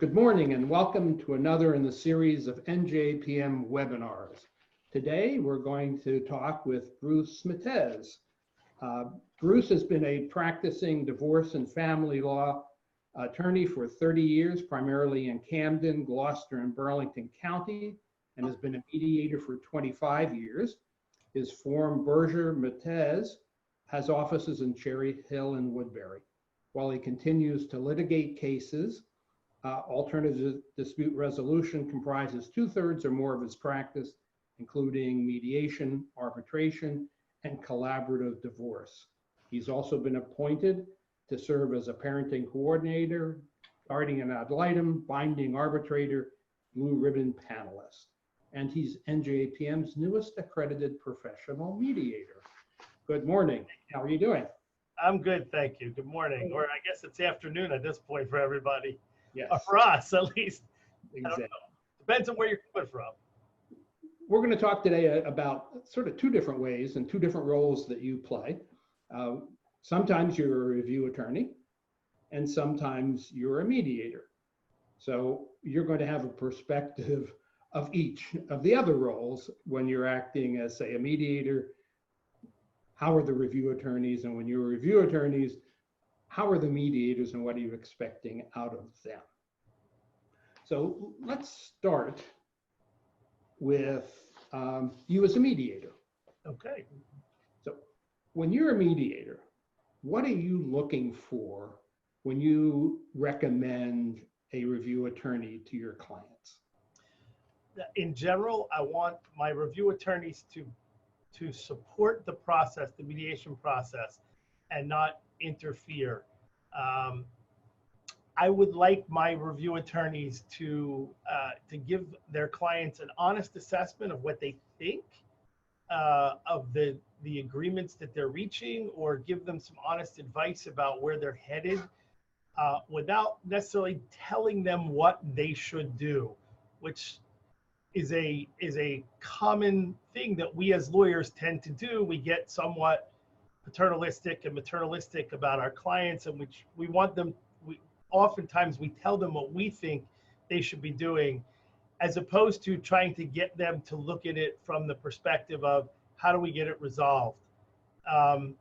Good morning and welcome to another in the series of NJAPM webinars. Today we're going to talk with Bruce Smitez. Bruce has been a practicing divorce and family law attorney for 30 years, primarily in Camden, Gloucester, and Burlington County, and has been a mediator for 25 years. His firm, Berger Smitez, has offices in Cherry Hill and Woodbury. While he continues to litigate cases, alternative dispute resolution comprises 2/3 or more of his practice, including mediation, arbitration, and collaborative divorce. He's also been appointed to serve as a parenting coordinator, guardian ad litem, binding arbitrator, blue ribbon panelist. And he's NJAPM's newest accredited professional mediator. Good morning. How are you doing? I'm good, thank you. Good morning. Or I guess it's afternoon at this point for everybody. Yes. For us, at least. Exactly. I don't know. Depends on where you're coming from. We're going to talk today about sort of two different ways and two different roles that you play. Sometimes you're a review attorney, and sometimes you're a mediator. So you're going to have a perspective of each of the other roles when you're acting as, say, a mediator. How are the review attorneys? And when you're review attorneys, how are the mediators and what are you expecting out of them? So let's start with you as a mediator. Okay. So when you're a mediator, what are you looking for when you recommend a review attorney to your clients? In general, I want my review attorneys to support the process, the mediation process, and not interfere. I would like my review attorneys to give their clients an honest assessment of what they think of the agreements that they're reaching, or give them some honest advice about where they're headed, without necessarily telling them what they should do, which is a common thing that we as lawyers tend to do. We get somewhat paternalistic and maternalistic about our clients, and which we want them, oftentimes we tell them what we think they should be doing, as opposed to trying to get them to look at it from the perspective of how do we get it resolved. And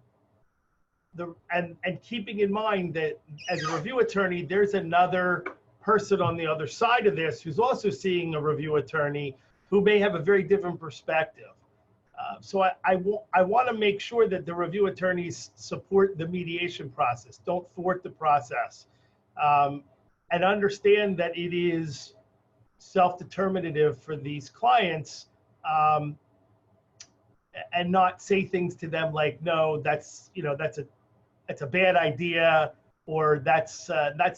keeping in mind that as a review attorney, there's another person on the other side of this who's also seeing a review attorney who may have a very different perspective. So I want to make sure that the review attorneys support the mediation process, don't thwart the process, and understand that it is self-determinative for these clients, and not say things to them like, no, that's a bad idea, or that's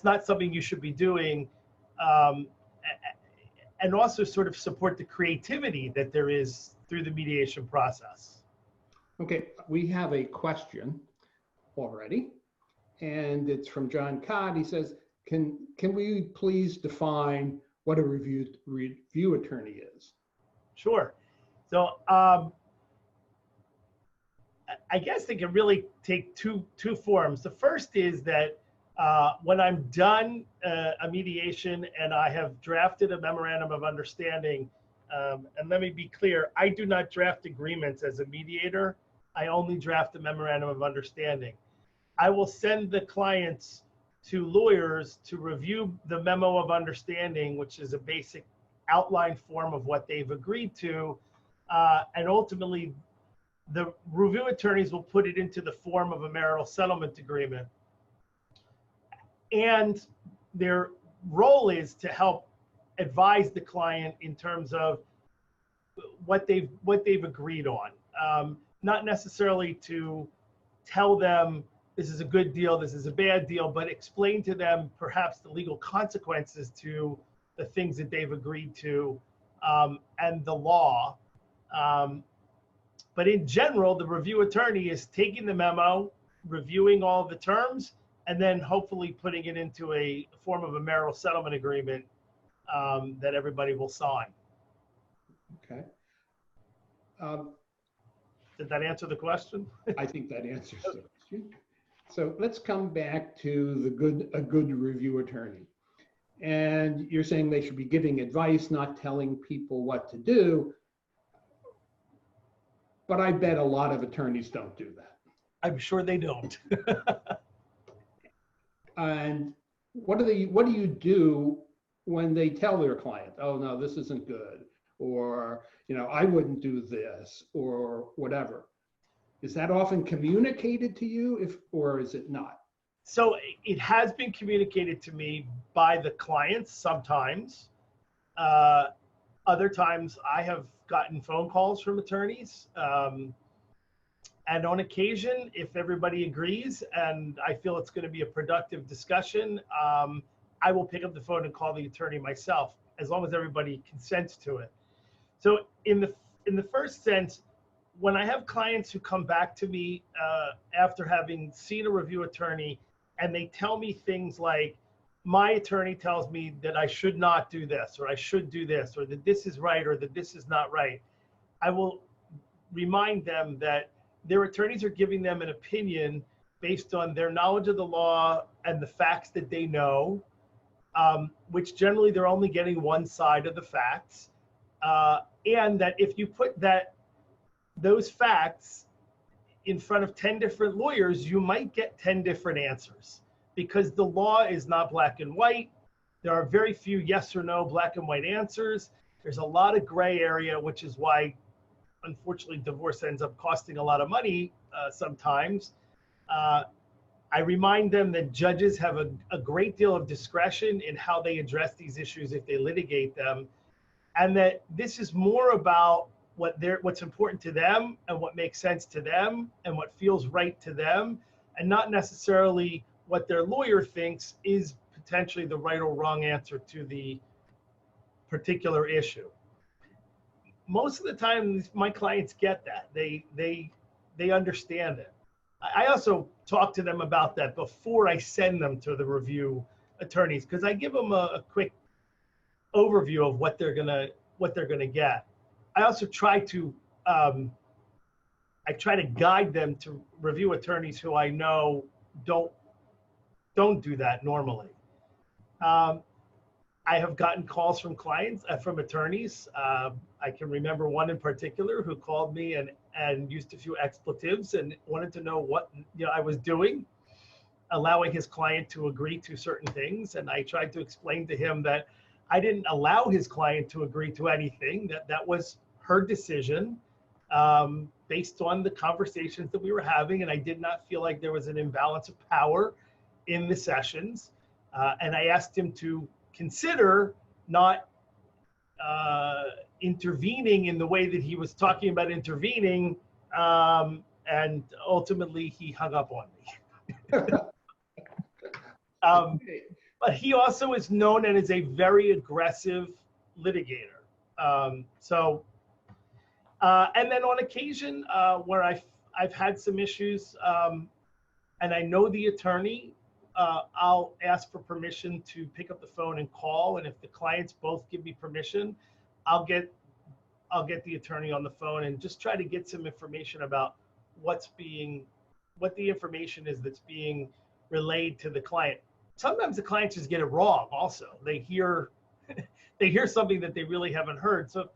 not something you should be doing, and also sort of support the creativity that there is through the mediation process. Okay, we have a question already, and it's from John Codd. He says, can we please define what a review attorney is? Sure. So I guess they can really take two forms. The first is that when I'm done a mediation and I have drafted a memorandum of understanding, and let me be clear, I do not draft agreements as a mediator. I only draft a memorandum of understanding. I will send the clients to lawyers to review the memo of understanding, which is a basic outline form of what they've agreed to, and ultimately the review attorneys will put it into the form of a marital settlement agreement. And their role is to help advise the client in terms of what they've agreed on. Not necessarily to tell them this is a good deal, this is a bad deal, but explain to them perhaps the legal consequences to the things that they've agreed to, and the law. But in general, the review attorney is taking the memo, reviewing all the terms, and then hopefully putting it into a form of a marital settlement agreement that everybody will sign. Okay. Did that answer the question? I think that answers the question. So let's come back to a good review attorney. And you're saying they should be giving advice, not telling people what to do. But I bet a lot of attorneys don't do that. I'm sure they don't. And what do you do when they tell their client, oh no, this isn't good, or I wouldn't do this, or whatever? Is that often communicated to you, or is it not? So it has been communicated to me by the clients sometimes. Other times I have gotten phone calls from attorneys. And on occasion, if everybody agrees and I feel it's going to be a productive discussion, I will pick up the phone and call the attorney myself, as long as everybody consents to it. So in the first sense, when I have clients who come back to me after having seen a review attorney, and they tell me things like, my attorney tells me that I should not do this, or I should do this, or that this is right, or that this is not right, I will remind them that their attorneys are giving them an opinion based on their knowledge of the law and the facts that they know, which generally they're only getting one side of the facts. And that if you put those facts in front of 10 different lawyers, you might get 10 different answers, because the law is not black and white. There are very few yes or no black and white answers. There's a lot of gray area, which is why, unfortunately, divorce ends up costing a lot of money sometimes. I remind them that judges have a great deal of discretion in how they address these issues if they litigate them, and that this is more about what's important to them and what makes sense to them and what feels right to them, and not necessarily what their lawyer thinks is potentially the right or wrong answer to the particular issue. Most of the time, my clients get that. They understand it. I also talk to them about that before I send them to the review attorneys, because I give them a quick overview of what they're gonna get. I also try to guide them to review attorneys who I know don't do that normally. I have gotten calls from clients, from attorneys. I can remember one in particular who called me and used a few expletives and wanted to know what I was doing, allowing his client to agree to certain things. And I tried to explain to him that I didn't allow his client to agree to anything, that was her decision based on the conversations that we were having. And I did not feel like there was an imbalance of power in the sessions. And I asked him to consider not intervening in the way that he was talking about intervening. And ultimately he hung up on me. But he also is known and is a very aggressive litigator. And then on occasion where I've had some issues and I know the attorney, I'll ask for permission to pick up the phone and call. And if the clients both give me permission, I'll get the attorney on the phone and just try to get some information about what the information is that's being relayed to the client. Sometimes the clients just get it wrong also. They hear something that they really haven't heard. So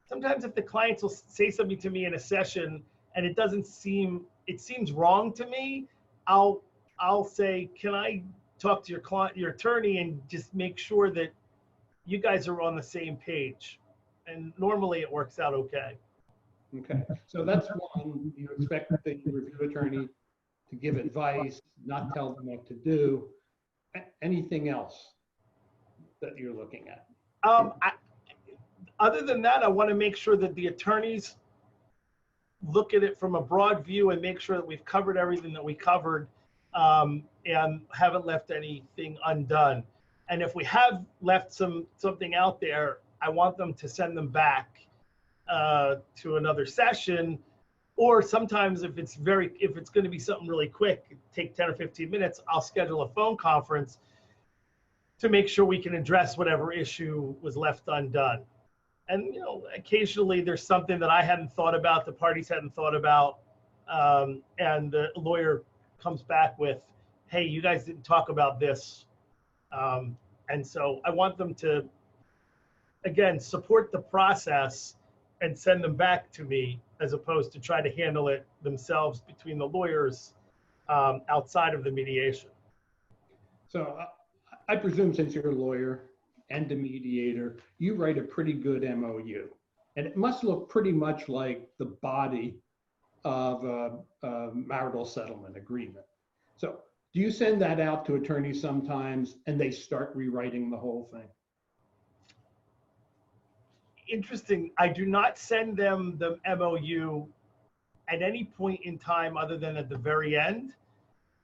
sometimes if the clients will say something to me in a session and it seems wrong to me, I'll say, can I talk to your attorney and just make sure that you guys are on the same page? And normally it works out okay. Okay, so that's one. You expect the review attorney to give advice, not tell them what to do. Anything else that you're looking at? Other than that, I want to make sure that the attorneys look at it from a broad view and make sure that we've covered everything that we covered and haven't left anything undone. And if we have left something out there, I want them to send them back to another session. Or sometimes if it's going to be something really quick, take 10 or 15 minutes, I'll schedule a phone conference to make sure we can address whatever issue was left undone. And occasionally there's something that I hadn't thought about, the parties hadn't thought about, and the lawyer comes back with, hey, you guys didn't talk about this. And so I want them to, again, support the process and send them back to me, as opposed to try to handle it themselves between the lawyers outside of the mediation. So I presume since you're a lawyer and a mediator, you write a pretty good MOU. And it must look pretty much like the body of a marital settlement agreement. So do you send that out to attorneys sometimes and they start rewriting the whole thing? Interesting. I do not send them the MOU at any point in time other than at the very end.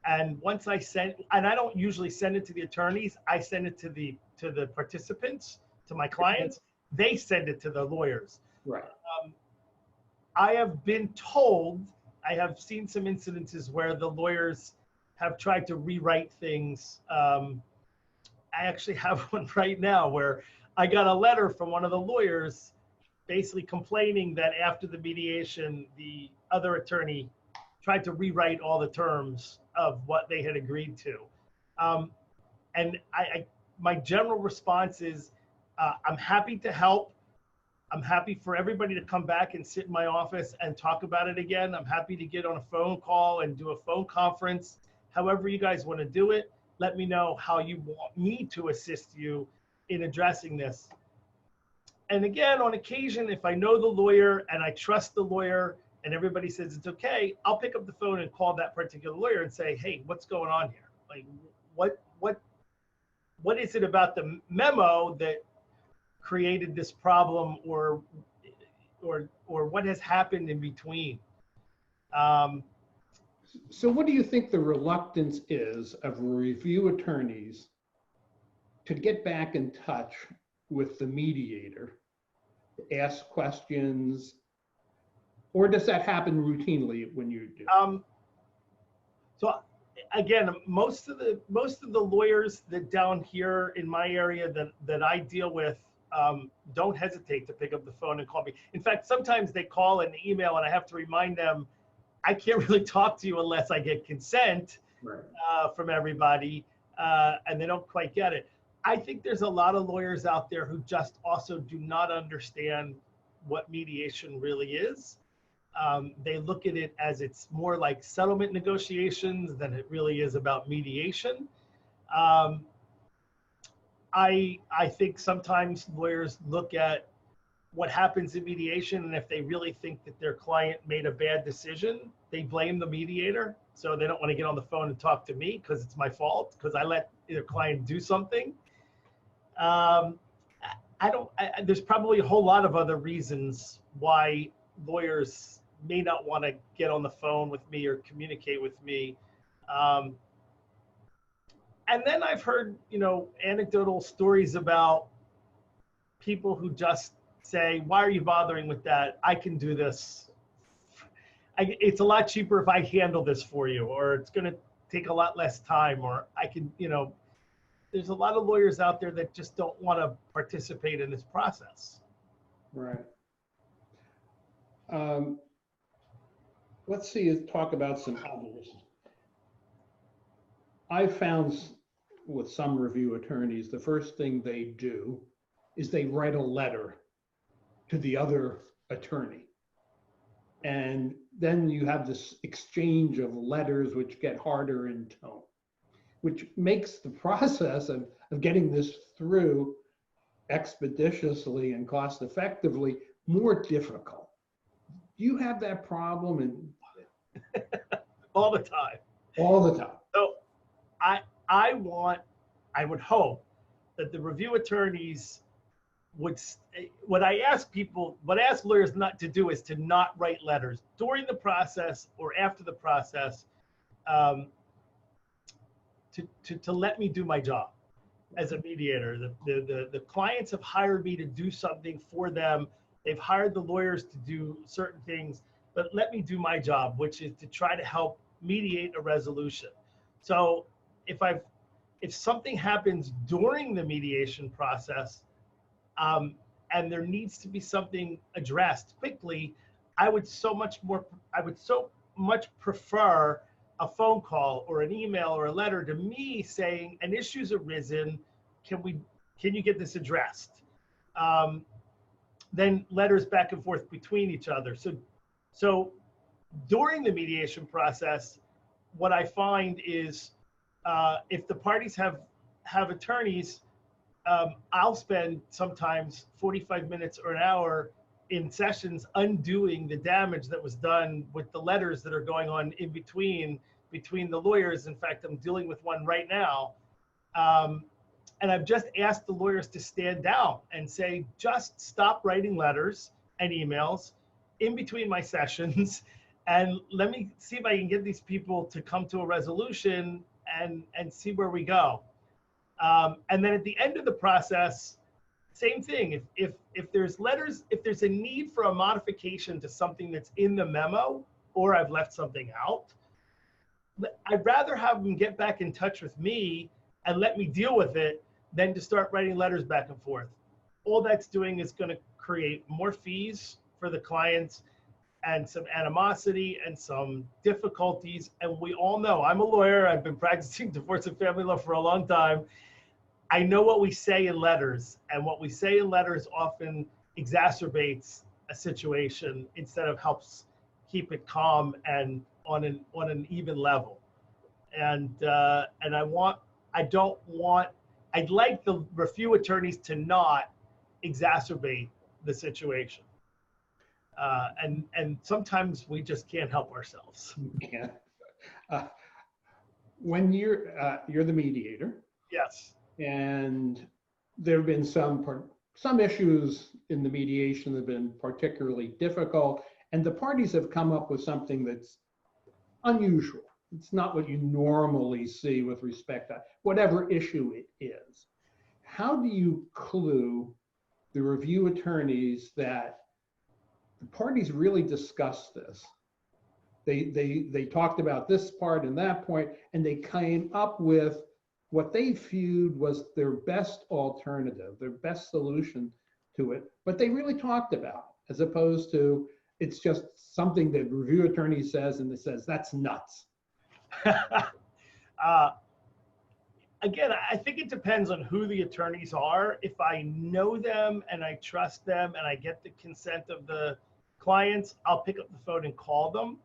And once I send, and I don't usually send it to the attorneys, I send it to the participants, to my clients. They send it to the lawyers. Right. I have been told, I have seen some incidences where the lawyers have tried to rewrite things. I actually have one right now where I got a letter from one of the lawyers basically complaining that after the mediation, the other attorney tried to rewrite all the terms of what they had agreed to. And my general response is, I'm happy to help. I'm happy for everybody to come back and sit in my office and talk about it again. I'm happy to get on a phone call and do a phone conference. However you guys want to do it, let me know how you want me to assist you in addressing this. And again, on occasion, if I know the lawyer and I trust the lawyer and everybody says it's okay, I'll pick up the phone and call that particular lawyer and say, hey, what's going on here? Like, what is it about the memo that created this problem, or what has happened in between? So what do you think the reluctance is of review attorneys to get back in touch with the mediator, to ask questions, or does that happen routinely when you do? So again, most of the lawyers that down here in my area that I deal with don't hesitate to pick up the phone and call me. In fact, sometimes they call and email, and I have to remind them, I can't really talk to you unless I get consent from everybody, and they don't quite get it. I think there's a lot of lawyers out there who just also do not understand what mediation really is. They look at it as it's more like settlement negotiations than it really is about mediation. I think sometimes lawyers look at what happens in mediation, and if they really think that their client made a bad decision, they blame the mediator. So they don't want to get on the phone and talk to me because it's my fault, because I let their client do something. There's probably a whole lot of other reasons why lawyers may not want to get on the phone with me or communicate with me. And then I've heard, anecdotal stories about people who just say, why are you bothering with that? I can do this. It's a lot cheaper if I handle this for you, or it's going to take a lot less time, or I can, there's a lot of lawyers out there that just don't want to participate in this process. Right. Let's talk about some others. I found with some review attorneys, the first thing they do is they write a letter to the other attorney. And then you have this exchange of letters which get harder in tone, which makes the process of getting this through expeditiously and cost effectively more difficult. Do you have that problem? And all the time. All the time. So I would hope that the review attorneys what I ask lawyers not to do is to not write letters during the process or after the process, to let me do my job as a mediator. The clients have hired me to do something for them. They've hired the lawyers to do certain things, but let me do my job, which is to try to help mediate a resolution. So if something happens during the mediation process, and there needs to be something addressed quickly, I would so much prefer a phone call or an email or a letter to me saying an issue's arisen. can you get this addressed? Then letters back and forth between each other. So during the mediation process, what I find is if the parties have attorneys, I'll spend sometimes 45 minutes or an hour in sessions undoing the damage that was done with the letters that are going on in between the lawyers. In fact, I'm dealing with one right now. And I've just asked the lawyers to stand down and say, just stop writing letters and emails in between my sessions. And let me see if I can get these people to come to a resolution and see where we go. And then at the end of the process, same thing. If there's letters, if there's a need for a modification to something that's in the memo, or I've left something out, I'd rather have them get back in touch with me and let me deal with it than to start writing letters back and forth. All that's doing is going to create more fees for the clients and some animosity and some difficulties. And we all know, I'm a lawyer, I've been practicing divorce and family law for a long time. I know what we say in letters, and what we say in letters often exacerbates a situation instead of helps keep it calm and on an even level. And I'd like the review attorneys to not exacerbate the situation. And sometimes we just can't help ourselves. Yeah. When you're the mediator. Yes. And there have been some issues in the mediation that have been particularly difficult, and the parties have come up with something that's unusual. It's not what you normally see with respect to whatever issue it is. How do you clue the review attorneys that the parties really discussed this? They talked about this part and that point, and they came up with what they viewed was their best alternative, their best solution to it, but they really talked about, as opposed to it's just something that review attorney says and it says, that's nuts. Again, I think it depends on who the attorneys are. If I know them and I trust them and I get the consent of the clients, I'll pick up the phone and call them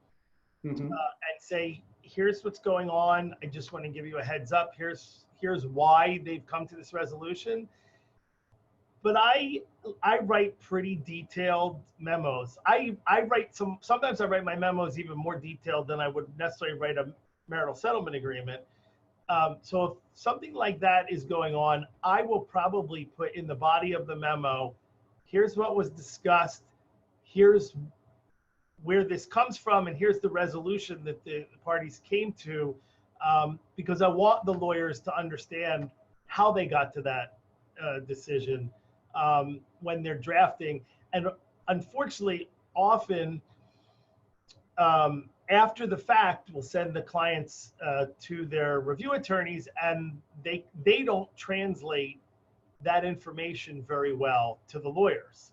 and say, here's what's going on. I just want to give you a heads up. Here's why they've come to this resolution. But I write pretty detailed memos. Sometimes I write my memos even more detailed than I would necessarily write a marital settlement agreement. So if something like that is going on, I will probably put in the body of the memo, here's what was discussed, here's where this comes from, and here's the resolution that the parties came to, because I want the lawyers to understand how they got to that decision when they're drafting. And unfortunately, often after the fact, we'll send the clients to their review attorneys, and they don't translate that information very well to the lawyers.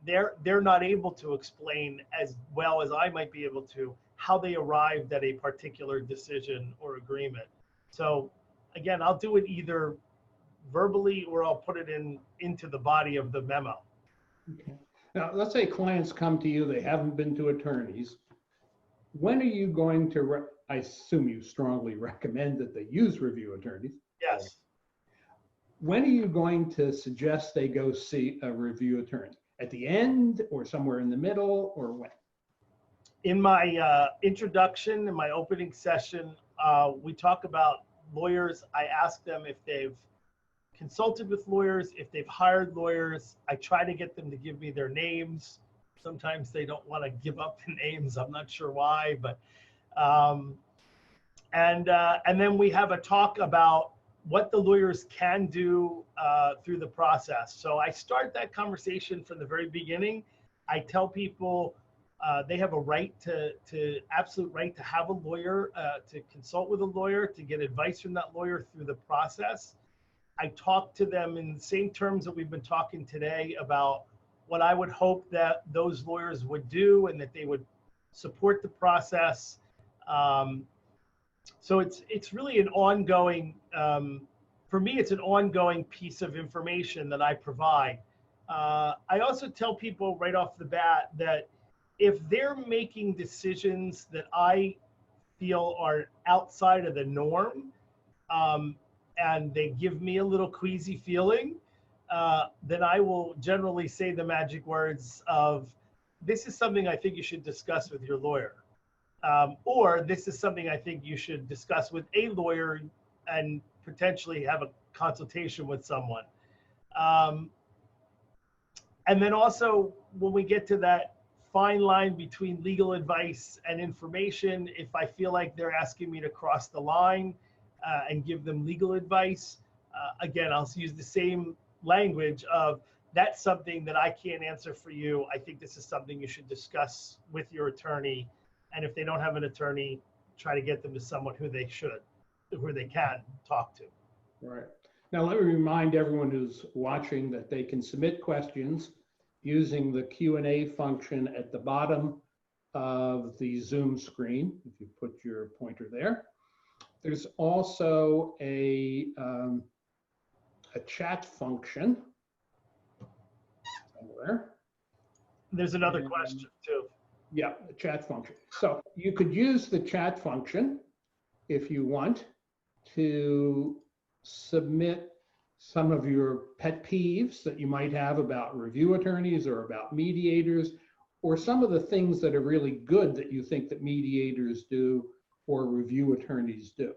They're not able to explain as well as I might be able to how they arrived at a particular decision or agreement. So again, I'll do it either verbally or I'll put it into the body of the memo. Okay. Now, let's say clients come to you, they haven't been to attorneys. When are you going to, I assume you strongly recommend that they use review attorneys. Yes. When are you going to suggest they go see a review attorney? At the end or somewhere in the middle, or when? In my introduction, in my opening session, we talk about lawyers. I ask them if they've consulted with lawyers, if they've hired lawyers. I try to get them to give me their names. Sometimes they don't want to give up the names. I'm not sure why, but and then we have a talk about what the lawyers can do through the process. So I start that conversation from the very beginning. I tell people they have a right absolute right to have a lawyer, to consult with a lawyer, to get advice from that lawyer through the process. I talk to them in the same terms that we've been talking today about what I would hope that those lawyers would do and that they would support the process. So it's really an ongoing for me, it's an ongoing piece of information that I provide. I also tell people right off the bat that if they're making decisions that I feel are outside of the norm, and they give me a little queasy feeling, then I will generally say the magic words of, this is something I think you should discuss with your lawyer. Or this is something I think you should discuss with a lawyer and potentially have a consultation with someone. And then also, when we get to that fine line between legal advice and information, if I feel like they're asking me to cross the line and give them legal advice, again, I'll use the same language of, that's something that I can't answer for you. I think this is something you should discuss with your attorney. And if they don't have an attorney, try to get them to someone who they can talk to. Right. Now, let me remind everyone who's watching that they can submit questions using the Q&A function at the bottom of the Zoom screen, if you put your pointer there. There's also a chat function somewhere. There's another question too. Yeah, the chat function. So you could use the chat function if you want to submit some of your pet peeves that you might have about review attorneys or about mediators, or some of the things that are really good that you think that mediators do or review attorneys do.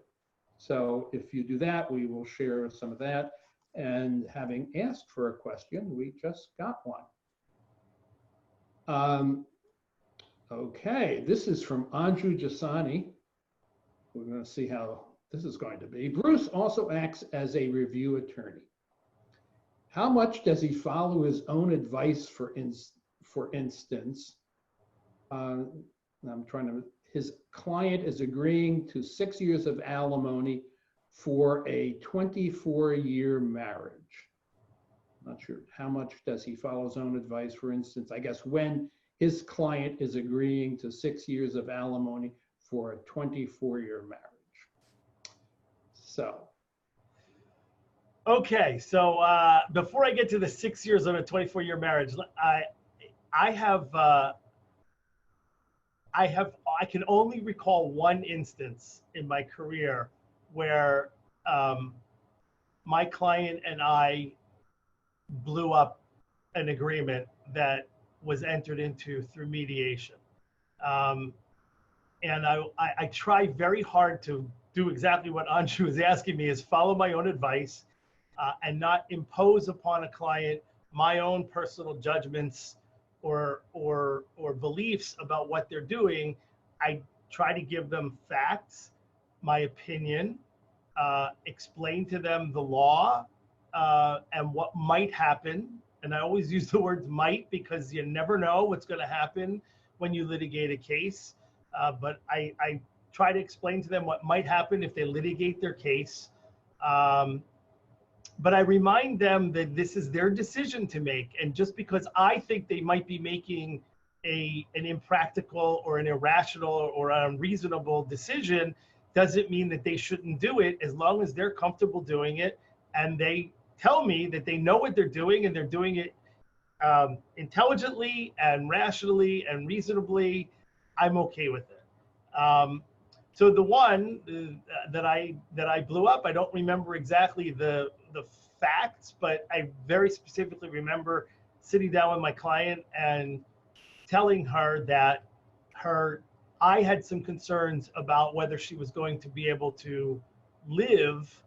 So if you do that, we will share some of that. And having asked for a question, we just got one. Okay, this is from Anju Jasani. We're going to see how this is going to be. Bruce also acts as a review attorney. How much does he follow his own advice, for instance? His client is agreeing to 6 years of alimony for a 24-year marriage. Not sure. How much does he follow his own advice, for instance? I guess when his client is agreeing to 6 years of alimony for a 24-year marriage. So. Okay, so before I get to the 6 years of a 24-year marriage, I can only recall one instance in my career where my client and I blew up an agreement that was entered into through mediation. And I try very hard to do exactly what Anshu is asking me, is follow my own advice and not impose upon a client my own personal judgments or beliefs about what they're doing. I try to give them facts, my opinion, explain to them the law and what might happen. And I always use the words might because you never know what's going to happen when you litigate a case. But I try to explain to them what might happen if they litigate their case. But I remind them that this is their decision to make. And just because I think they might be making an impractical or an irrational or unreasonable decision doesn't mean that they shouldn't do it, as long as they're comfortable doing it and they tell me that they know what they're doing and they're doing it intelligently and rationally and reasonably. I'm okay with it. So the one that I blew up, I don't remember exactly the facts, but I very specifically remember sitting down with my client and telling her that I had some concerns about whether she was going to be able to live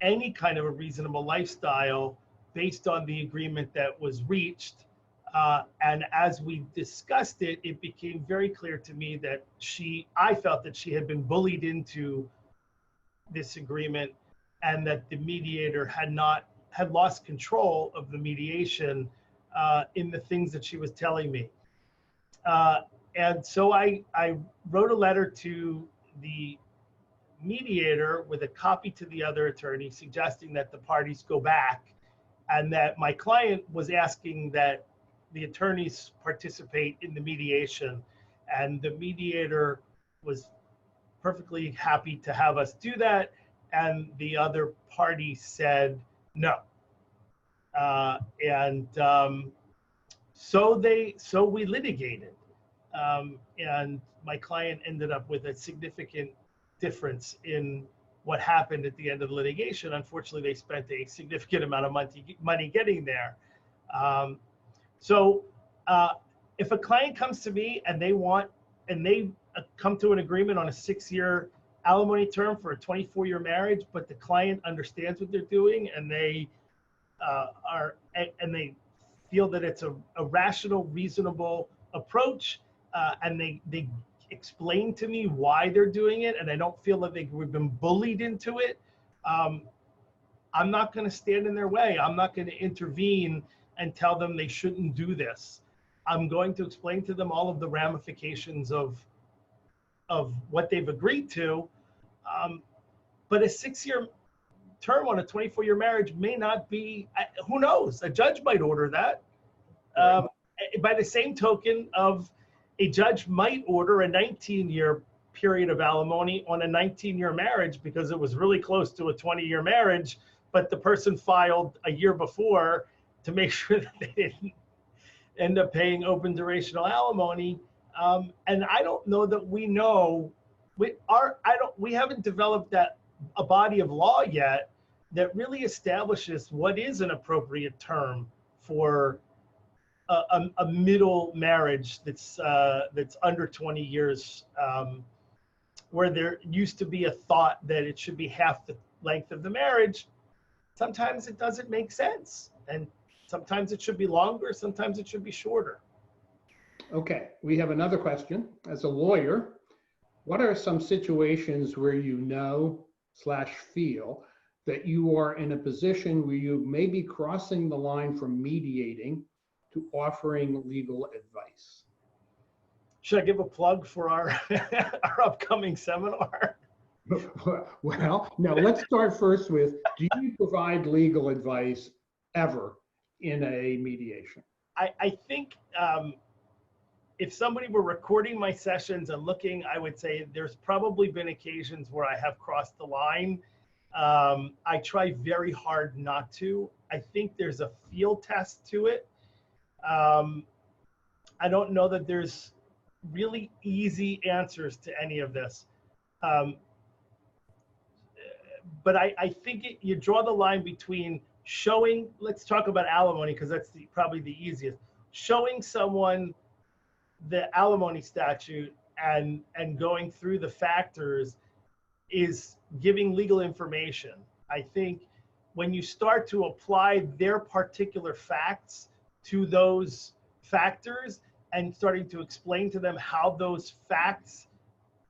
any kind of a reasonable lifestyle based on the agreement that was reached. And as we discussed it, it became very clear to me that I felt that she had been bullied into this agreement, and that the mediator had lost control of the mediation in the things that she was telling me. And so I wrote a letter to the mediator with a copy to the other attorney suggesting that the parties go back, and that my client was asking that the attorneys participate in the mediation, and the mediator was perfectly happy to have us do that. and the other party said no. And so we litigated. And my client ended up with a significant difference in what happened at the end of the litigation. Unfortunately, they spent a significant amount of money getting there. So if a client comes to me and they come to an agreement on a 6-year alimony term for a 24-year marriage, but the client understands what they're doing and they they feel that it's a rational, reasonable approach, and they explain to me why they're doing it, and I don't feel that we've been bullied into it, I'm not going to stand in their way. I'm not going to intervene and tell them they shouldn't do this. I'm going to explain to them all of the ramifications of what they've agreed to. But a 6-year term on a 24-year marriage may not be, who knows? A judge might order that. By the same token of a judge might order a 19-year period of alimony on a 19-year marriage because it was really close to a 20-year marriage, but the person filed a year before to make sure that they didn't end up paying open durational alimony. And I don't know that we know, we haven't developed a body of law yet that really establishes what is an appropriate term for a middle marriage that's under 20 years, where there used to be a thought that it should be half the length of the marriage. Sometimes it doesn't make sense, and sometimes it should be longer, sometimes it should be shorter. Okay, we have another question. As a lawyer, what are some situations where you know/feel that you are in a position where you may be crossing the line from mediating to offering legal advice? Should I give a plug for our upcoming seminar? Well, no, let's start first with, do you provide legal advice ever in a mediation? I think if somebody were recording my sessions and looking, I would say there's probably been occasions where I have crossed the line. I try very hard not to. I think there's a field test to it. I don't know that there's really easy answers to any of this. But I think you draw the line between showing, let's talk about alimony because that's probably the easiest. Showing someone the alimony statute and going through the factors is giving legal information. I think when you start to apply their particular facts to those factors and starting to explain to them how those facts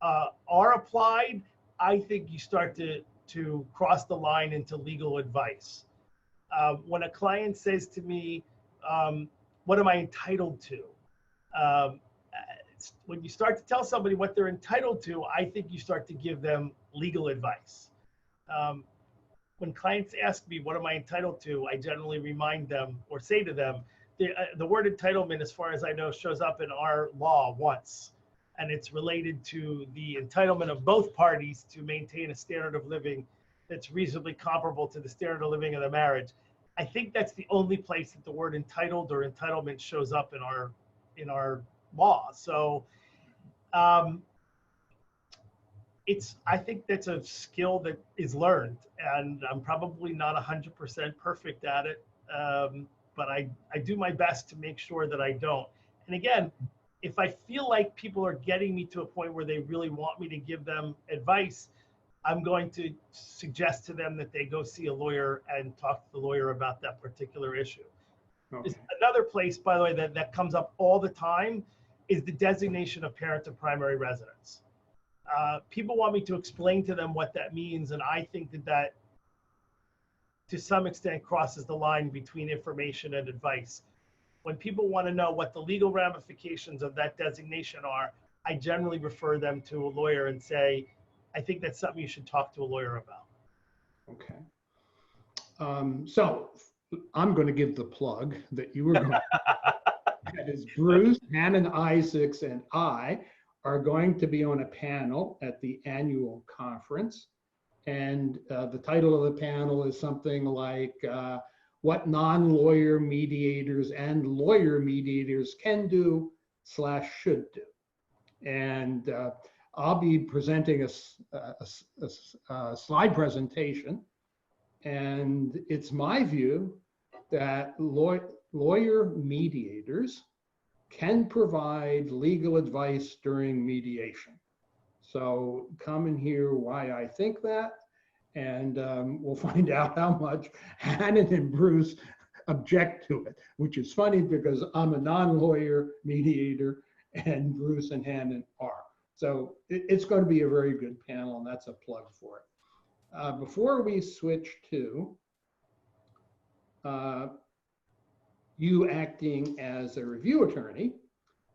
are applied, I think you start to cross the line into legal advice. When a client says to me, what am I entitled to? When you start to tell somebody what they're entitled to, I think you start to give them legal advice. When clients ask me, what am I entitled to? I generally remind them or say to them, the word entitlement, as far as I know, shows up in our law once. And it's related to the entitlement of both parties to maintain a standard of living that's reasonably comparable to the standard of living of the marriage. I think that's the only place that the word entitled or entitlement shows up in our law. So I think that's a skill that is learned, and I'm probably not 100% perfect at it, but I do my best to make sure that I don't. And again, if I feel like people are getting me to a point where they really want me to give them advice, I'm going to suggest to them that they go see a lawyer and talk to the lawyer about that particular issue. Okay. Another place, by the way, that comes up all the time is the designation of parent of primary residence. People want me to explain to them what that means, and I think that to some extent crosses the line between information and advice. When people want to know what the legal ramifications of that designation are, I generally refer them to a lawyer and say, I think that's something you should talk to a lawyer about. Okay. So I'm going to give the plug that you were going to. That is Bruce, Hannon Isaacs, and I are going to be on a panel at the annual conference. And the title of the panel is something like what non-lawyer mediators and lawyer mediators can do / should do. And I'll be presenting a slide presentation. And it's my view that lawyer mediators can provide legal advice during mediation. So come and hear why I think that, and we'll find out how much Hannon and Bruce object to it, which is funny because I'm a non-lawyer mediator and Bruce and Hannon are. So it's going to be a very good panel, and that's a plug for it. Before we switch to you acting as a review attorney,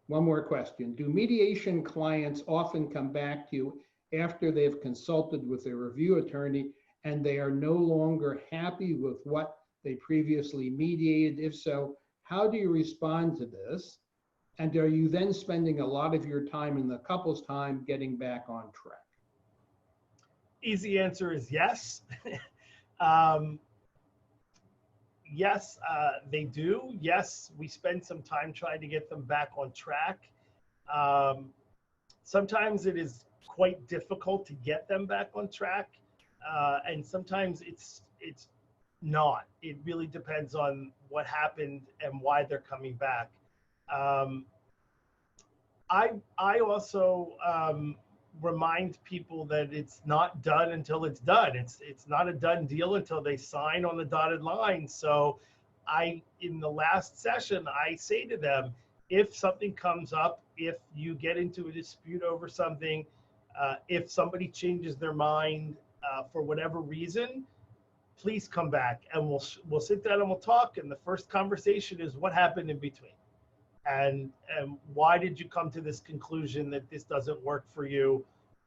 one more question. Do mediation clients often come back to you after they've consulted with their review attorney and they are no longer happy with what they previously mediated? If so, how do you respond to this? And are you then spending a lot of your time and the couple's time getting back on track? Easy answer is yes. Yes, they do. Yes, we spend some time trying to get them back on track. Sometimes it is quite difficult to get them back on track, and sometimes it's not. It really depends on what happened and why they're coming back. I also remind people that it's not done until it's done. It's not a done deal until they sign on the dotted line. So in the last session, I say to them, if something comes up, if you get into a dispute over something, if somebody changes their mind for whatever reason, please come back and we'll sit down and we'll talk. And the first conversation is what happened in between. And why did you come to this conclusion that this doesn't work for you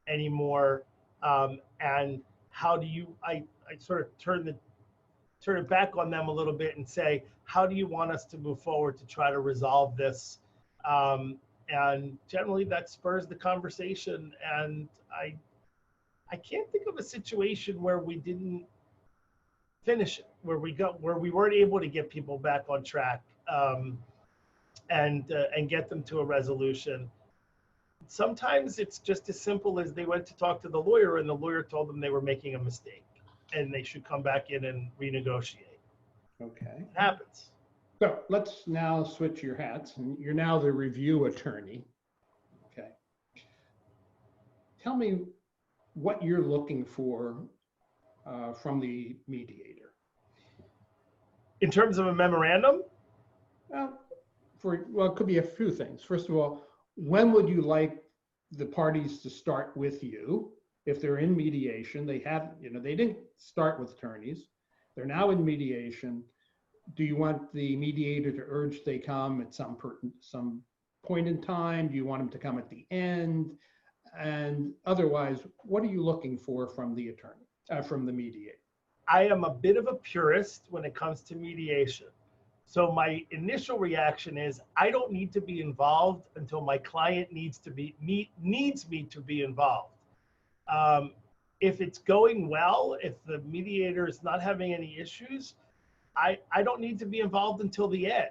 anymore? And how do you, I sort of turn it back on them a little bit and say, how do you want us to move forward to try to resolve this? And generally that spurs the conversation. And I can't think of a situation where we didn't finish it, where we weren't able to get people back on track. And get them to a resolution. Sometimes it's just as simple as they went to talk to the lawyer and the lawyer told them they were making a mistake and they should come back in and renegotiate. Okay. It happens. So let's now switch your hats, and you're now the review attorney. Okay. Tell me what you're looking for from the mediator. In terms of a memorandum? Well, it could be a few things. First of all, when would you like the parties to start with you? If they're in mediation, they didn't start with attorneys. They're now in mediation. Do you want the mediator to urge they come at some point in time? Do you want them to come at the end? And otherwise, what are you looking for from the attorney, from the mediator? I am a bit of a purist when it comes to mediation. So my initial reaction is I don't need to be involved until my client needs me to be involved. If it's going well, if the mediator is not having any issues, I don't need to be involved until the end.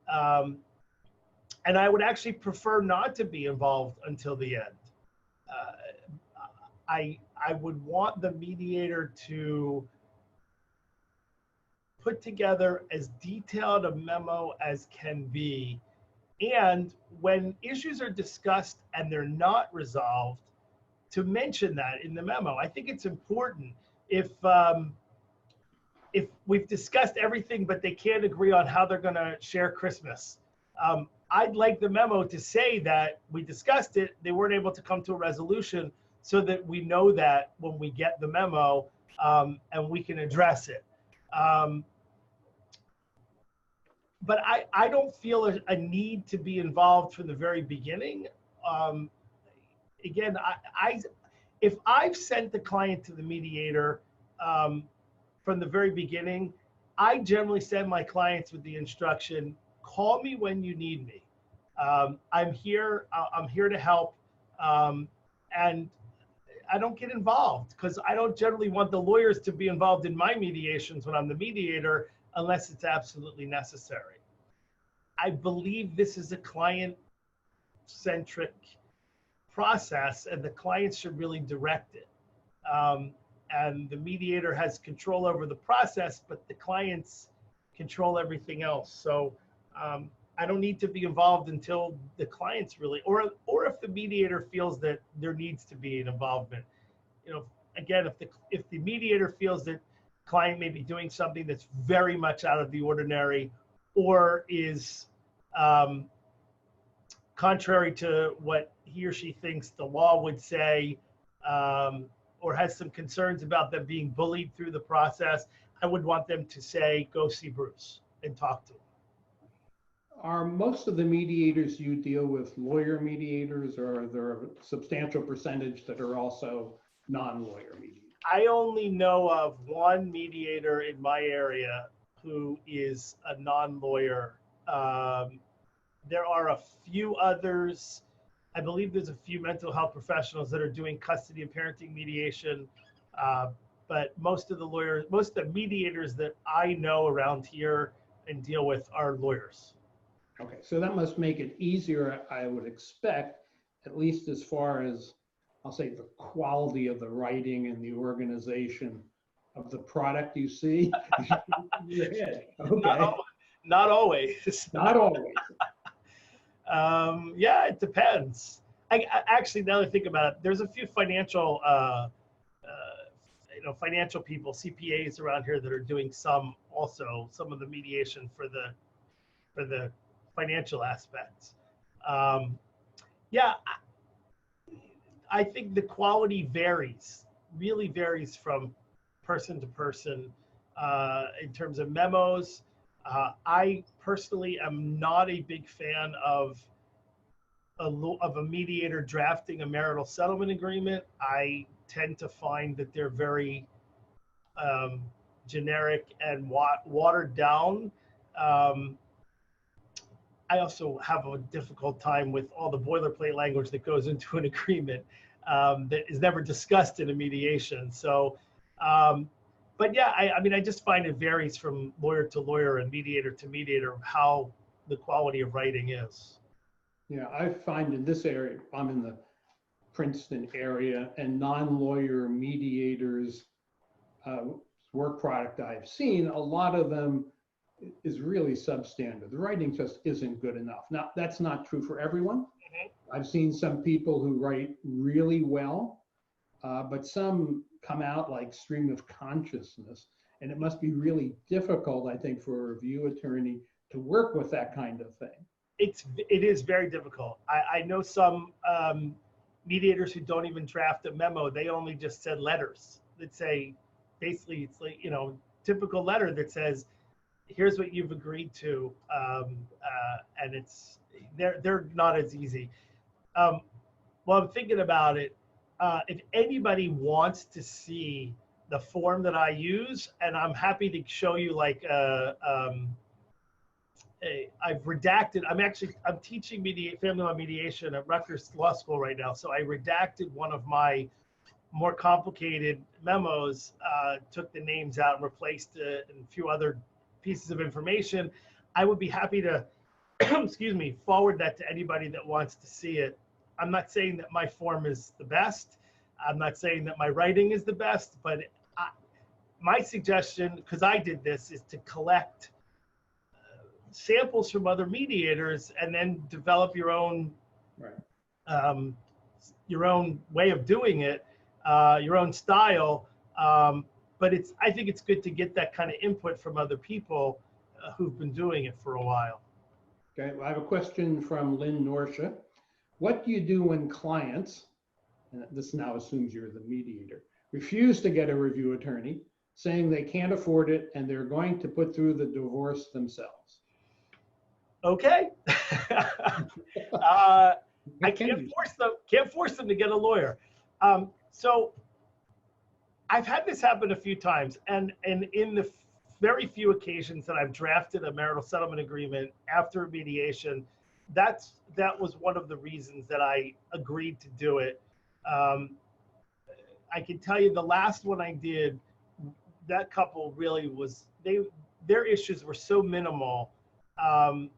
And I would actually prefer not to be involved until the end. I would want the mediator to put together as detailed a memo as can be. And when issues are discussed and they're not resolved, to mention that in the memo. I think it's important. If we've discussed everything, but they can't agree on how they're gonna share Christmas, I'd like the memo to say that we discussed it, they weren't able to come to a resolution, so that we know that when we get the memo and we can address it. But I don't feel a need to be involved from the very beginning. Again, if I've sent the client to the mediator from the very beginning, I generally send my clients with the instruction, call me when you need me. I'm here to help. And I don't get involved because I don't generally want the lawyers to be involved in my mediations when I'm the mediator unless it's absolutely necessary. I believe this is a client-centric process and the clients should really direct it. And the mediator has control over the process, but the clients control everything else. So I don't need to be involved until the clients really, or if the mediator feels that there needs to be an involvement. You know, again, if the mediator feels that client may be doing something that's very much out of the ordinary, or is contrary to what he or she thinks the law would say, or has some concerns about them being bullied through the process, I would want them to say, go see Bruce and talk to him. Are most of the mediators you deal with lawyer mediators, or are there a substantial percentage that are also non-lawyer mediators? I only know of one mediator in my area who is a non-lawyer. There are a few others. I believe there's a few mental health professionals that are doing custody and parenting mediation. But most of the mediators that I know around here and deal with are lawyers. Okay, so that must make it easier, I would expect, at least as far as, I'll say, the quality of the writing and the organization of the product you see. Okay. Not always. Not always. Yeah, it depends. I actually, now that I think about it, there's a few financial, financial people, CPAs around here that are doing some of the mediation for the financial aspects. Yeah, I think the quality really varies from person to person in terms of memos. I personally am not a big fan of a mediator drafting a marital settlement agreement. I tend to find that they're very generic and watered down. I also have a difficult time with all the boilerplate language that goes into an agreement that is never discussed in a mediation. So, but yeah, I mean, I just find it varies from lawyer to lawyer and mediator to mediator how the quality of writing is. Yeah, I find in this area, I'm in the Princeton area, and non-lawyer mediators work product I've seen, a lot of them is really substandard. The writing just isn't good enough. Now, that's not true for everyone. Mm-hmm. I've seen some people who write really well, but some come out like stream of consciousness, and it must be really difficult, I think, for a review attorney to work with that kind of thing. It is very difficult. I know some mediators who don't even draft a memo. They only just send letters that say, basically, it's like, typical letter that says, here's what you've agreed to, and they're not as easy. Well, I'm thinking about it. If anybody wants to see the form that I use, and I'm happy to show you, like, I've redacted. I'm teaching family law mediation at Rutgers Law School right now. So I redacted one of my more complicated memos, took the names out and replaced it and a few other pieces of information. I would be happy to, forward that to anybody that wants to see it. I'm not saying that my form is the best. I'm not saying that my writing is the best, but my suggestion, because I did this, is to collect samples from other mediators and then develop your own, your own way of doing it, your own style. But I think it's good to get that kind of input from other people who've been doing it for a while. Okay, well, I have a question from Lynn Norsha. What do you do when clients, and this now assumes you're the mediator, refuse to get a review attorney, saying they can't afford it and they're going to put through the divorce themselves? Okay. I can't force them to get a lawyer. So I've had this happen a few times, and in the very few occasions that I've drafted a marital settlement agreement after mediation, that was one of the reasons that I agreed to do it. I can tell you the last one I did, that couple really was, their issues were so minimal. Um,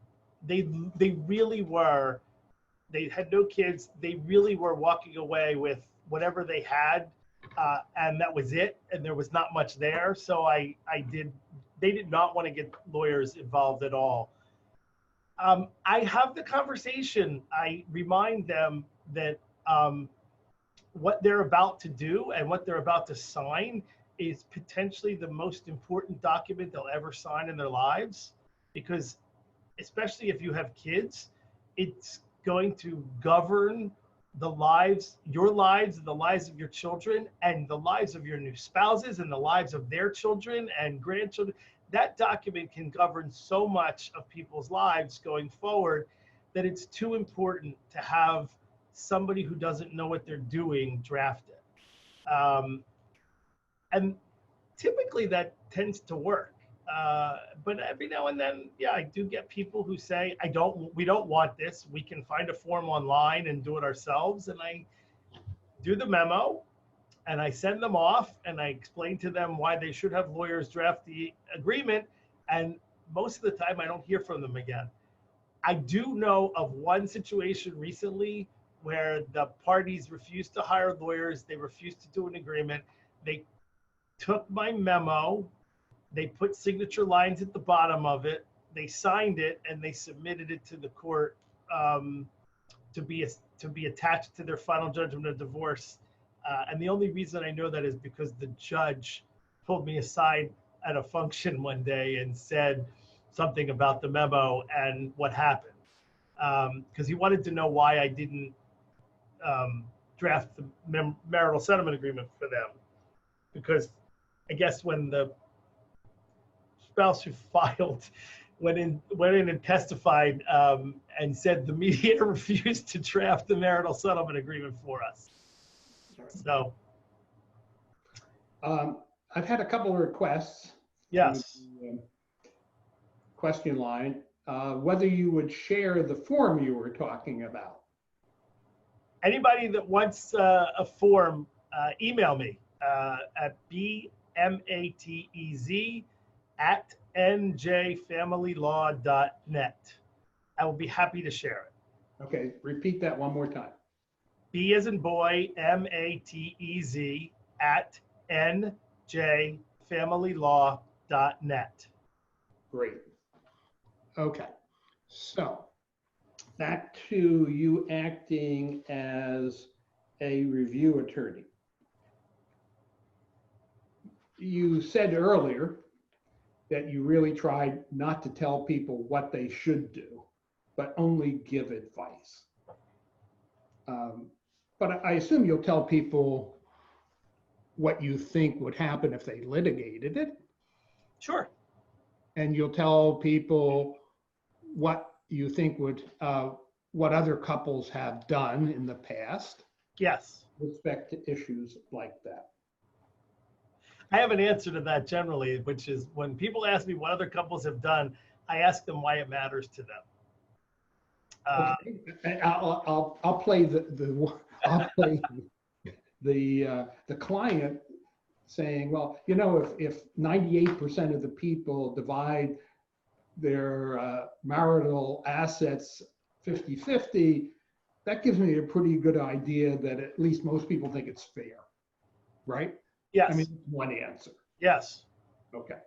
they really were, they had no kids. They really were walking away with whatever they had, and that was it. And there was not much there. So they did not want to get lawyers involved at all. I have the conversation. I remind them that what they're about to do and what they're about to sign is potentially the most important document they'll ever sign in their lives, because especially if you have kids, it's going to govern the lives, your lives, the lives of your children, and the lives of your new spouses, and the lives of their children and grandchildren. That document can govern so much of people's lives going forward that it's too important to have somebody who doesn't know what they're doing draft it. And typically that tends to work. But every now and then, yeah, I do get people who say, we don't want this. We can find a form online and do it ourselves. And I do the memo and I send them off and I explain to them why they should have lawyers draft the agreement. And most of the time I don't hear from them again. I do know of one situation recently where the parties refused to hire lawyers. They refused to do an agreement. They took my memo, they put signature lines at the bottom of it, they signed it, and they submitted it to the court to be attached to their final judgment of divorce. And the only reason I know that is because the judge pulled me aside at a function one day and said something about the memo and what happened. Because he wanted to know why I didn't draft the marital settlement agreement for them. Because I guess when the spouse who filed went in and testified and said the mediator refused to draft the marital settlement agreement for us. So I've had a couple of requests. Yes. Question line, whether you would share the form you were talking about. Anybody that wants a form, email me at bmatez@njfamilylaw.net. I will be happy to share it. Okay, repeat that one more time. B as in boy, MATEZ @njfamilylaw.net. Great. Okay, so back to you acting as a review attorney. You said earlier that you really tried not to tell people what they should do, but only give advice. But I assume you'll tell people what you think would happen if they litigated it. Sure. And you'll tell people what you think would, what other couples have done in the past. Yes. With respect to issues like that. I have an answer to that generally, which is when people ask me what other couples have done, I ask them why it matters to them. Okay. I'll play the client saying, well, you know, if 98% of the people divide their marital assets 50-50, that gives me a pretty good idea that at least most people think it's fair, right? Yes. I mean, one answer. Yes. Okay.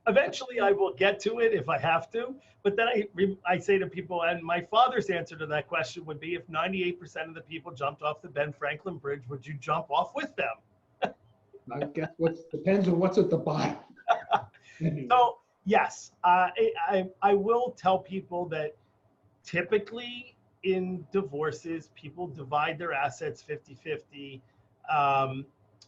Eventually, I will get to it if I have to, but then I say to people, and my father's answer to that question would be, if 98% of the people jumped off the Ben Franklin Bridge, would you jump off with them? I guess depends on what's at the bottom. So yes, I will tell people that typically in divorces, people divide their assets 50-50.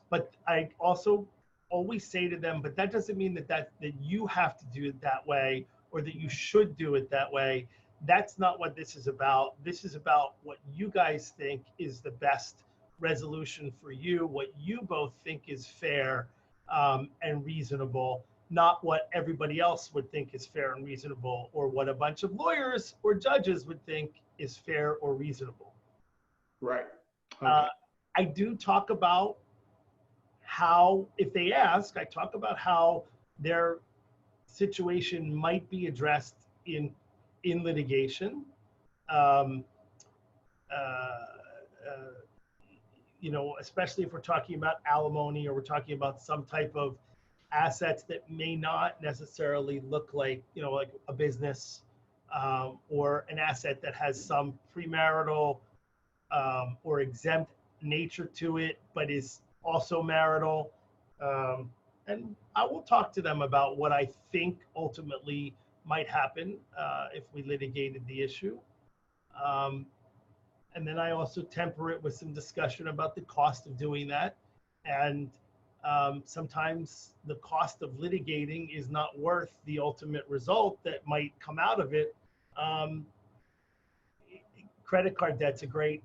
But I also always say to them, but that doesn't mean that you have to do it that way or that you should do it that way. That's not what this is about. This is about what you guys think is the best resolution for you, what you both think is fair and reasonable, not what everybody else would think is fair and reasonable, or what a bunch of lawyers or judges would think is fair or reasonable. Right. Okay. I do talk about how, if they ask, I talk about how their situation might be addressed in litigation. Um, uh, uh, you know, especially if we're talking about alimony or we're talking about some type of assets that may not necessarily look like, you know, like a business, or an asset that has some premarital or exempt nature to it, but is also marital. And I will talk to them about what I think ultimately might happen if we litigated the issue. And then I also temper it with some discussion about the cost of doing that. And sometimes the cost of litigating is not worth the ultimate result that might come out of it. Credit card debt's a great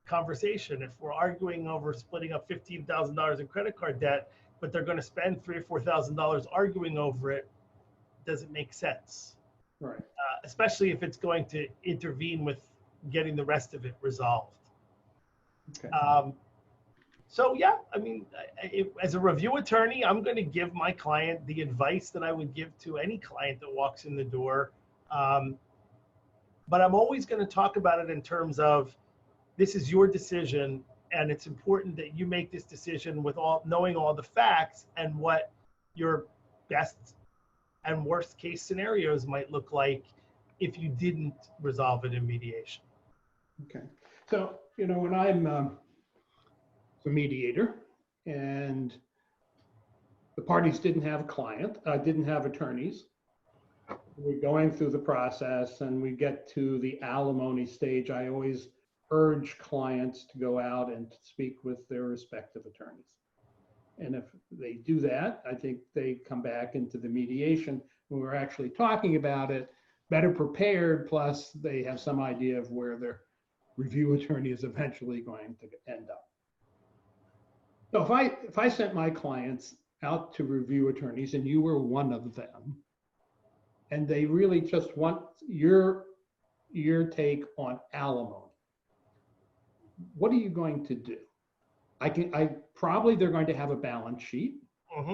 conversation. If we're arguing over splitting up $15,000 in credit card debt, but they're going to spend $3,000 or $4,000 arguing over it, doesn't make sense. Right. Especially if it's going to intervene with getting the rest of it resolved. Okay. So yeah, I mean, as a review attorney, I'm going to give my client the advice that I would give to any client that walks in the door. But I'm always going to talk about it in terms of, this is your decision, and it's important that you make this decision with knowing all the facts and what your best and worst case scenarios might look like if you didn't resolve it in mediation. Okay. So, you know, when I'm a mediator and the parties didn't have didn't have attorneys, we're going through the process and we get to the alimony stage, I always urge clients to go out and speak with their respective attorneys. And if they do that, I think they come back into the mediation when we're actually talking about it, better prepared, plus they have some idea of where their review attorney is eventually going to end up. So if I sent my clients out to review attorneys and you were one of them, and they really just want your take on alimony, what are you going to do? Probably they're going to have a balance sheet. Mm-hmm.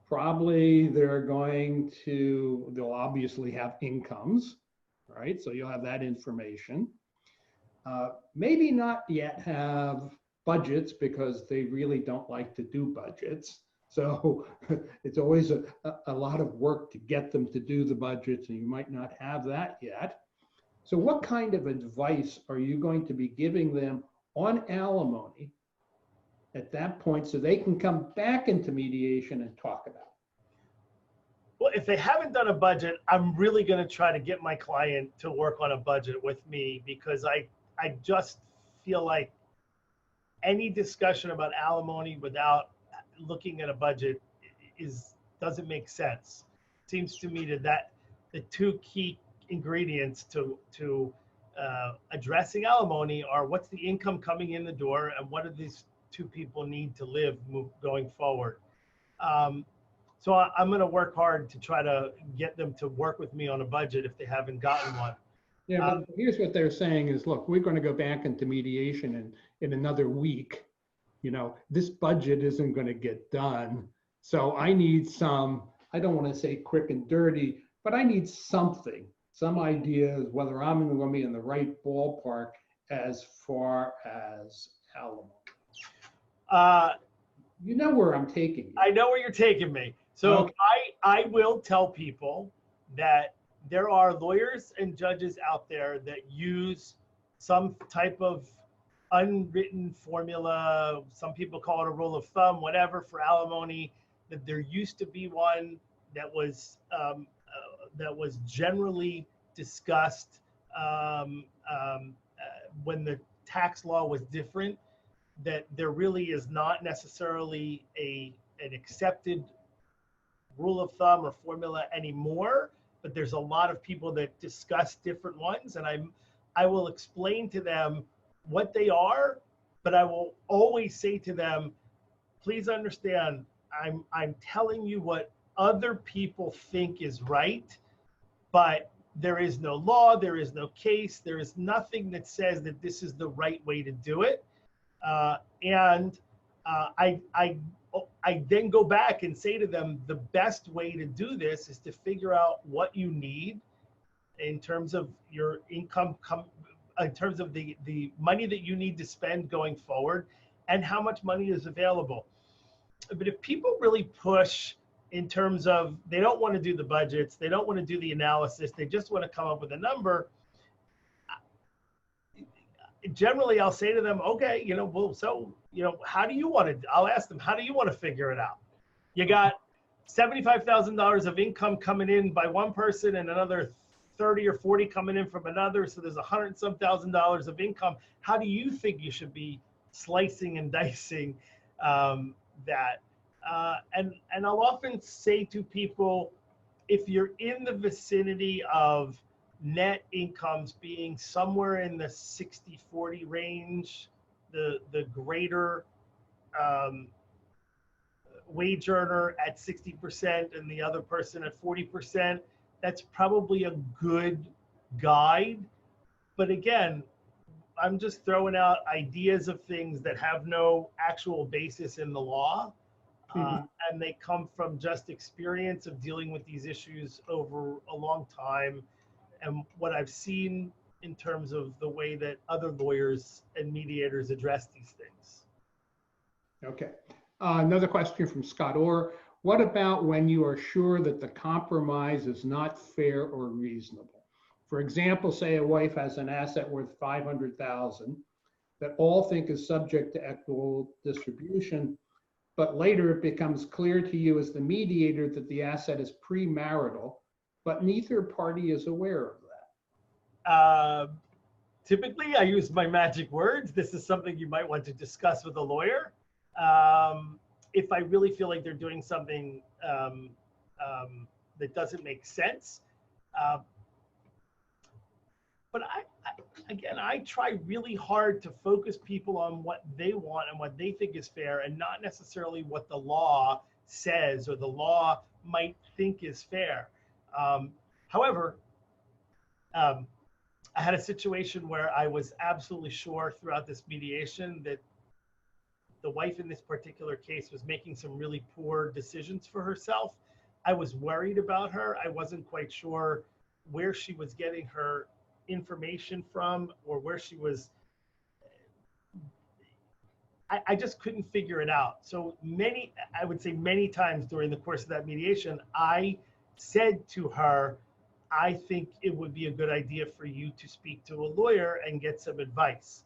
Probably they'll obviously have incomes, right? So you'll have that information. Maybe not yet have budgets because they really don't like to do budgets. So it's always a lot of work to get them to do the budgets, and you might not have that yet. So what kind of advice are you going to be giving them on alimony at that point so they can come back into mediation and talk about it? Well, if they haven't done a budget, I'm really going to try to get my client to work on a budget with me, because I just feel like any discussion about alimony without looking at a budget doesn't make sense. It seems to me that the two key ingredients to addressing alimony are, what's the income coming in the door and what do these two people need to live going forward. So I'm going to work hard to try to get them to work with me on a budget if they haven't gotten one. Yeah, but here's what they're saying is, look, we're going to go back into mediation in another week. You know, this budget isn't going to get done. So I need I don't want to say quick and dirty, but I need something, some ideas whether I'm going to be in the right ballpark as far as alimony. You know where I'm taking you. I know where you're taking me. So Okay. I will tell people that there are lawyers and judges out there that use some type of unwritten formula. Some people call it a rule of thumb, whatever, for alimony. That there used to be one that was generally discussed when the tax law was different. That there really is not necessarily an accepted rule of thumb or formula anymore, but there's a lot of people that discuss different ones, and I will explain to them what they are, but I will always say to them, please understand, I'm telling you what other people think is right, but there is no law, there is no case, there is nothing that says that this is the right way to do it. I I then go back and say to them, the best way to do this is to figure out what you need in terms of your income, in terms of the money that you need to spend going forward, and how much money is available. But if people really push in terms of they don't want to do the budgets, they don't want to do the analysis, they just want to come up with a number, generally I'll say to them, okay, well, so, how do you want to, I'll ask them, how do you want to figure it out? You got $75,000 of income coming in by one person and another 30 or 40 coming in from another. So there's $100 and some thousand of income. How do you think you should be slicing and dicing that? And I'll often say to people, if you're in the vicinity of net incomes being somewhere in the 60-40 range, the greater wage earner at 60% and the other person at 40%, that's probably a good guide. But again, I'm just throwing out ideas of things that have no actual basis in the law. And they come from just experience of dealing with these issues over a long time and what I've seen in terms of the way that other lawyers and mediators address these things. Okay. Another question from Scott Orr. What about when you are sure that the compromise is not fair or reasonable? For example, say a wife has an asset worth $500,000 that all think is subject to equitable distribution, but later it becomes clear to you as the mediator that the asset is premarital, but neither party is aware of that. Typically, I use my magic words. This is something you might want to discuss with a lawyer. If I really feel like they're doing something that doesn't make sense. But I try really hard to focus people on what they want and what they think is fair, and not necessarily what the law says or the law might think is fair. However, I had a situation where I was absolutely sure throughout this mediation that the wife in this particular case was making some really poor decisions for herself. I was worried about her. I wasn't quite sure where she was getting her information from or where she was. I just couldn't figure it out. So I would say many times during the course of that mediation, I said to her, I think it would be a good idea for you to speak to a lawyer and get some advice.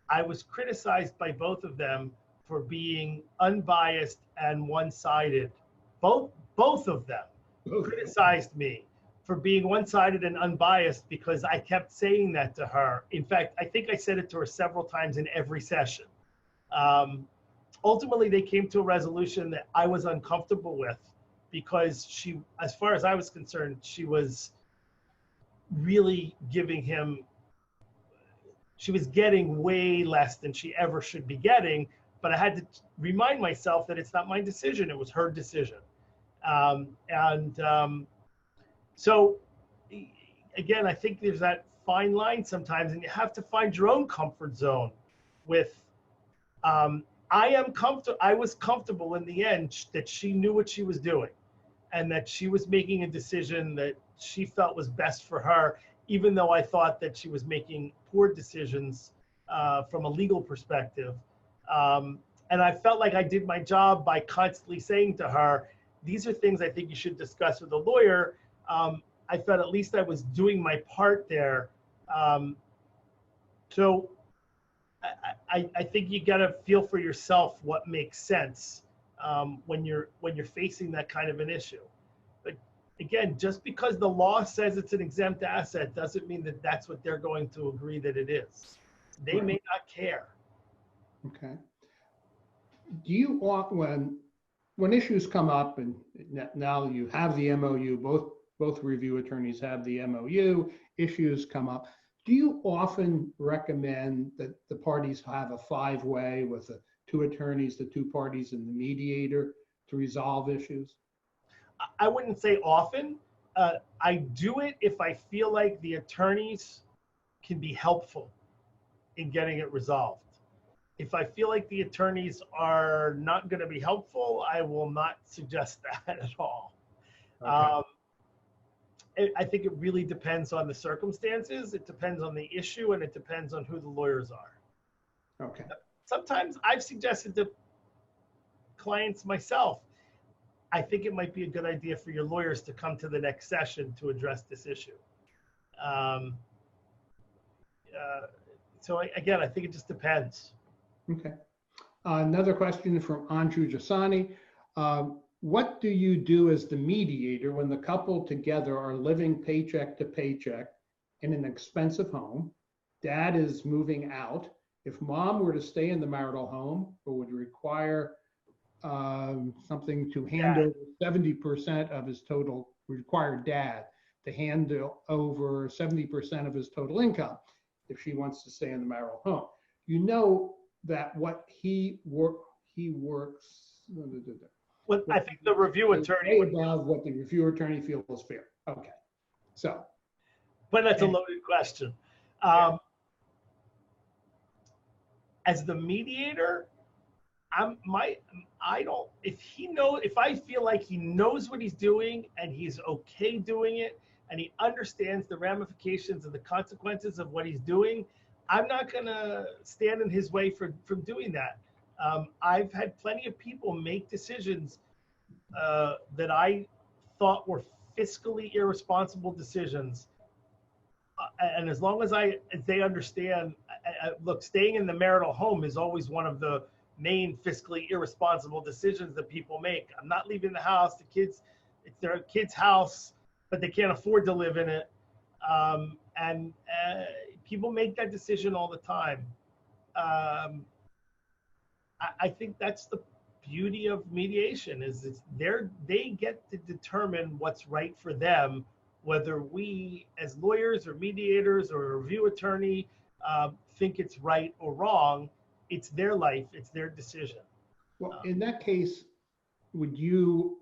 I was criticized by both of them for being unbiased and one-sided. Both of them criticized me for being one-sided and unbiased because I kept saying that to her. In fact, I think I said it to her several times in every session. Ultimately, they came to a resolution that I was uncomfortable with because she, as far as I was concerned, she was really giving him, she was getting way less than she ever should be getting, but I had to remind myself that it's not my decision, it was her decision. So again, I think there's that fine line sometimes, and you have to find your own comfort zone with, I was comfortable in the end that she knew what she was doing and that she was making a decision that she felt was best for her, even though I thought that she was making poor decisions from a legal perspective. And I felt like I did my job by constantly saying to her, these are things I think you should discuss with a lawyer. I felt at least I was doing my part there. So I think you gotta feel for yourself what makes sense when you're facing that kind of an issue. But again, just because the law says it's an exempt asset doesn't mean that that's what they're going to agree that it is. They may not care. Okay. Do you want, when issues come up, and now you have the MOU, both review attorneys have the MOU, issues come up, do you often recommend that the parties have a five-way with the two attorneys, the two parties, and the mediator to resolve issues? I wouldn't say often. I do it if I feel like the attorneys can be helpful in getting it resolved. If I feel like the attorneys are not going to be helpful, I will not suggest that at all. Okay. I think it really depends on the circumstances. It depends on the issue, and it depends on who the lawyers are. Okay. Sometimes I've suggested to clients myself, I think it might be a good idea for your lawyers to come to the next session to address this issue. Again, I think it just depends. Okay. Another question from Andrew Jasani. What do you do as the mediator when the couple together are living paycheck to paycheck in an expensive home? Dad is moving out. If mom were to stay in the marital home, it would require something to hand over 70% of his total, require dad to hand over 70% of his total income if she wants to stay in the marital home. You know that what he works. Well, I think the review attorney would above what the review attorney feels fair. Okay, so. But that's a loaded question. As the mediator, if I feel like he knows what he's doing and he's okay doing it and he understands the ramifications and the consequences of what he's doing, I'm not gonna stand in his way from doing that. I've had plenty of people make decisions that I thought were fiscally irresponsible decisions. And as long as they understand, look, staying in the marital home is always one of the main fiscally irresponsible decisions that people make. I'm not leaving the house. It's their kid's house, but they can't afford to live in it. And people make that decision all the time. I think that's the beauty of mediation is they get to determine what's right for them, whether we as lawyers or mediators or a review attorney think it's right or wrong. It's their life, it's their decision. Well, in that case, would you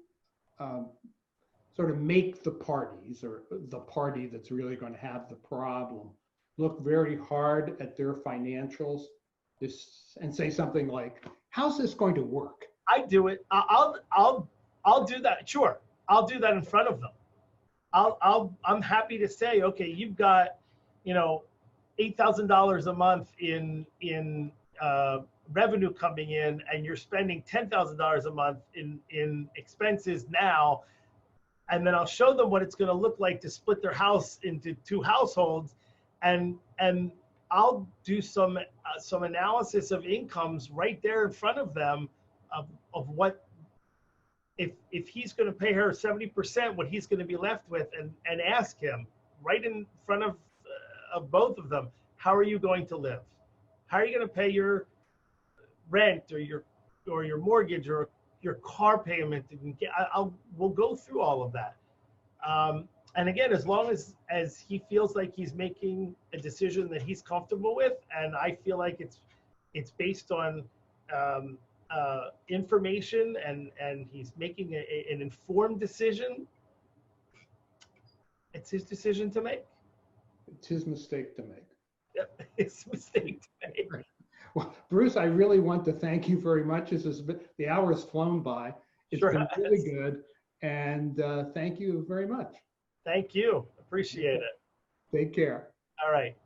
sort of make the parties or the party that's really going to have the problem look very hard at their financials and say something like, how's this going to work? I do it. I'll do that. Sure. I'll do that in front of them. I'm happy to say, okay, you've got, $8,000 a month in revenue coming in, and you're spending $10,000 a month in expenses now. And then I'll show them what it's going to look like to split their house into two households, and I'll do some analysis of incomes right there in front of them of what if he's going to pay her 70%, what he's going to be left with, and ask him right in front of both of them, how are you going to live? How are you going to pay your rent or your mortgage or your car payment? We'll go through all of that. And again, as long as he feels like he's making a decision that he's comfortable with, and I feel like it's based on information and he's making an informed decision, it's his decision to make. It's his mistake to make. Yep, it's a mistake to make. Well, Bruce, I really want to thank you very much. The hour has flown by. It's Sure been really good. And thank you very much. Thank you. Appreciate it. Take care. All right.